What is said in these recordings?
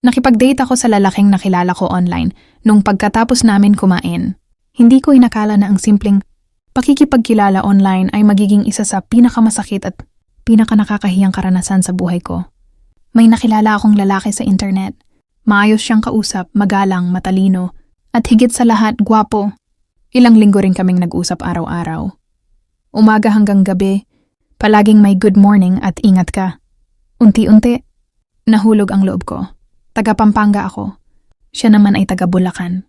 Nakipag-date ako sa lalaking nakilala ko online nung pagkatapos namin kumain. Hindi ko inakala na ang simpleng pakikipagkilala online ay magiging isa sa pinakamasakit at pinakanakakahiyang karanasan sa buhay ko. May nakilala akong lalaki sa internet. Maayos siyang kausap, magalang, matalino, at higit sa lahat, gwapo. Ilang linggo rin kaming nag-usap araw-araw. Umaga hanggang gabi, palaging may good morning at ingat ka. Unti-unti, nahulog ang loob ko. Taga Pampanga ako. Siya naman ay taga Bulacan.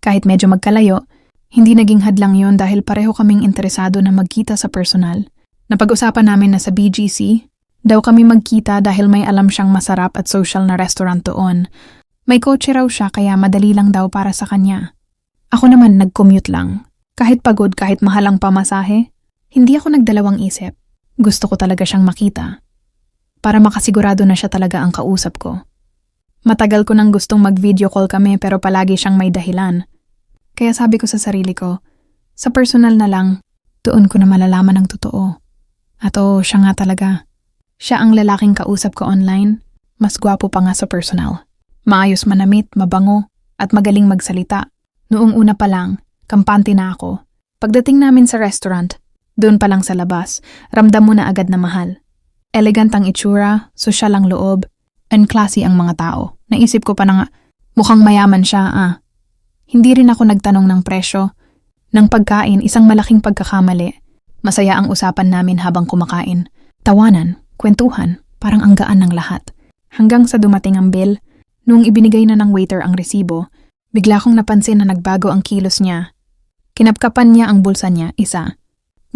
Kahit medyo magkalayo, hindi naging hadlang yon dahil pareho kaming interesado na magkita sa personal. Napag-usapan namin na sa BGC, daw kami magkita dahil may alam siyang masarap at social na restaurant doon. May kotse raw siya kaya madali lang daw para sa kanya. Ako naman nag-commute lang. Kahit pagod, kahit mahal ang pamasahe, hindi ako nagdalawang isip. Gusto ko talaga siyang makita. Para makasigurado na siya talaga ang kausap ko. Matagal ko nang gustong mag-video call kami pero palagi siyang may dahilan. Kaya sabi ko sa sarili ko, sa personal na lang, doon ko na malalaman ang totoo. At siya nga talaga. Siya ang lalaking kausap ko online, mas gwapo pa nga sa personal. Maayos manamit, mabango, at magaling magsalita. Noong una pa lang, kampante na ako. Pagdating namin sa restaurant, doon pa lang sa labas, ramdam mo na agad na mahal. Elegant ang itsura, sosyal ang loob, and classy ang mga tao. Naisip ko pa na nga, mukhang mayaman siya Hindi rin ako nagtanong ng presyo. Ng pagkain, isang malaking pagkakamali. Masaya ang usapan namin habang kumakain. Tawanan, kwentuhan, parang ang gaan ng lahat. Hanggang sa dumating ang bill, noong ibinigay na ng waiter ang resibo, bigla kong napansin na nagbago ang kilos niya. Kinapkapan niya ang bulsa niya, 1,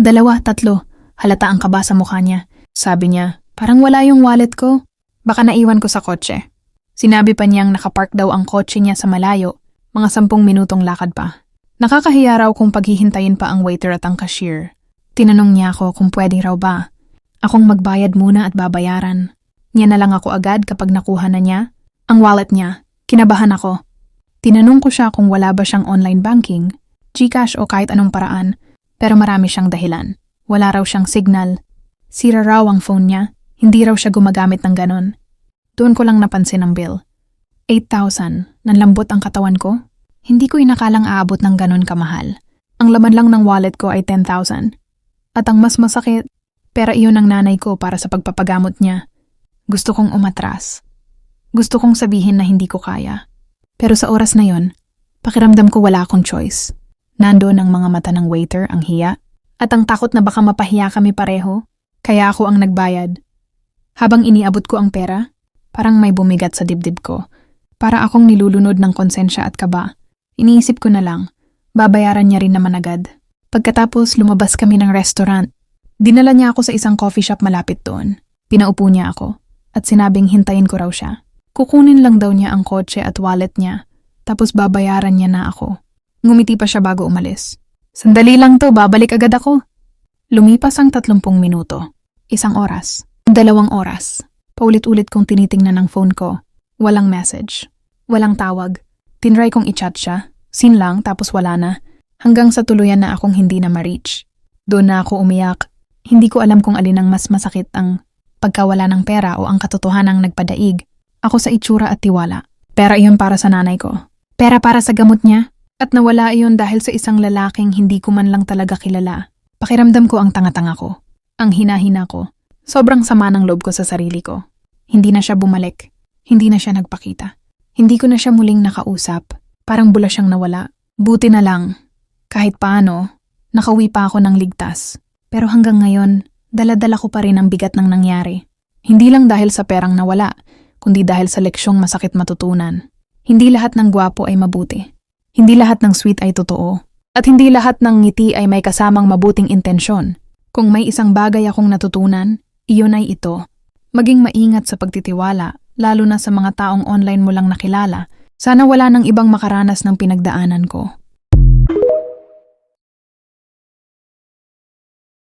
2, 3, halata ang kaba sa mukha niya. Sabi niya, parang wala yung wallet ko. Baka naiwan ko sa kotse. Sinabi pa niyang nakapark daw ang kotse niya sa malayo, mga 10 minutong lakad pa. Nakakahiya raw kung paghihintayin pa ang waiter at ang cashier. Tinanong niya ako kung pwede raw ba. Akong magbayad muna at babayaran. Niya na lang ako agad kapag nakuha na niya ang wallet niya. Kinabahan ako. Tinanong ko siya kung wala ba siyang online banking, GCash o kahit anong paraan, pero marami siyang dahilan. Wala raw siyang signal. Sira raw ang phone niya. Hindi raw siya gumagamit ng ganon. Doon ko lang napansin ang bill. 8,000. Nanlambot ang katawan ko. Hindi ko inakalang aabot ng ganon kamahal. Ang laman lang ng wallet ko ay 10,000. At ang mas masakit, pera iyon ng nanay ko para sa pagpapagamot niya. Gusto kong umatras. Gusto kong sabihin na hindi ko kaya. Pero sa oras na yon, pakiramdam ko wala akong choice. Nandoon ang mga mata ng waiter, ang hiya, at ang takot na baka mapahiya kami pareho, kaya ako ang nagbayad. Habang iniabot ko ang pera, parang may bumigat sa dibdib ko. Para akong nilulunod ng konsensya at kaba. Iniisip ko na lang, babayaran niya rin naman agad. Pagkatapos lumabas kami ng restaurant, dinala niya ako sa isang coffee shop malapit doon. Pinaupo niya ako at sinabing hintayin ko raw siya. Kukunin lang daw niya ang kotse at wallet niya, tapos babayaran niya na ako. Ngumiti pa siya bago umalis. Sandali lang to, babalik agad ako. Lumipas ang 30 minuto, 1 oras. 2 oras. Paulit-ulit kong tinitingnan ang phone ko. Walang message. Walang tawag. Tinry kong i-chat siya. Seen lang tapos wala na. Hanggang sa tuluyan na akong hindi na ma-reach. Doon na ako umiyak. Hindi ko alam kung alin ang mas masakit, ang pagkawala ng pera o ang katotohanang nagpadaig. Ako sa itsura at tiwala. Pera iyon para sa nanay ko. Pera para sa gamot niya. At nawala iyon dahil sa isang lalaking hindi ko man lang talaga kilala. Pakiramdam ko ang tanga-tanga ko. Ang hina-hina ko. Sobrang sama ng loob ko sa sarili ko. Hindi na siya bumalik. Hindi na siya nagpakita. Hindi ko na siya muling nakausap. Parang bula siyang nawala. Buti na lang. Kahit paano, nakauwi pa ako ng ligtas. Pero hanggang ngayon, dala-dala ko pa rin ang bigat ng nangyari. Hindi lang dahil sa perang nawala, kundi dahil sa leksyong masakit matutunan. Hindi lahat ng gwapo ay mabuti. Hindi lahat ng sweet ay totoo. At hindi lahat ng ngiti ay may kasamang mabuting intensyon. Kung may isang bagay akong natutunan, iyon ay ito. Maging maingat sa pagtitiwala, lalo na sa mga taong online mo lang nakilala. Sana wala nang ibang makaranas ng pinagdaanan ko.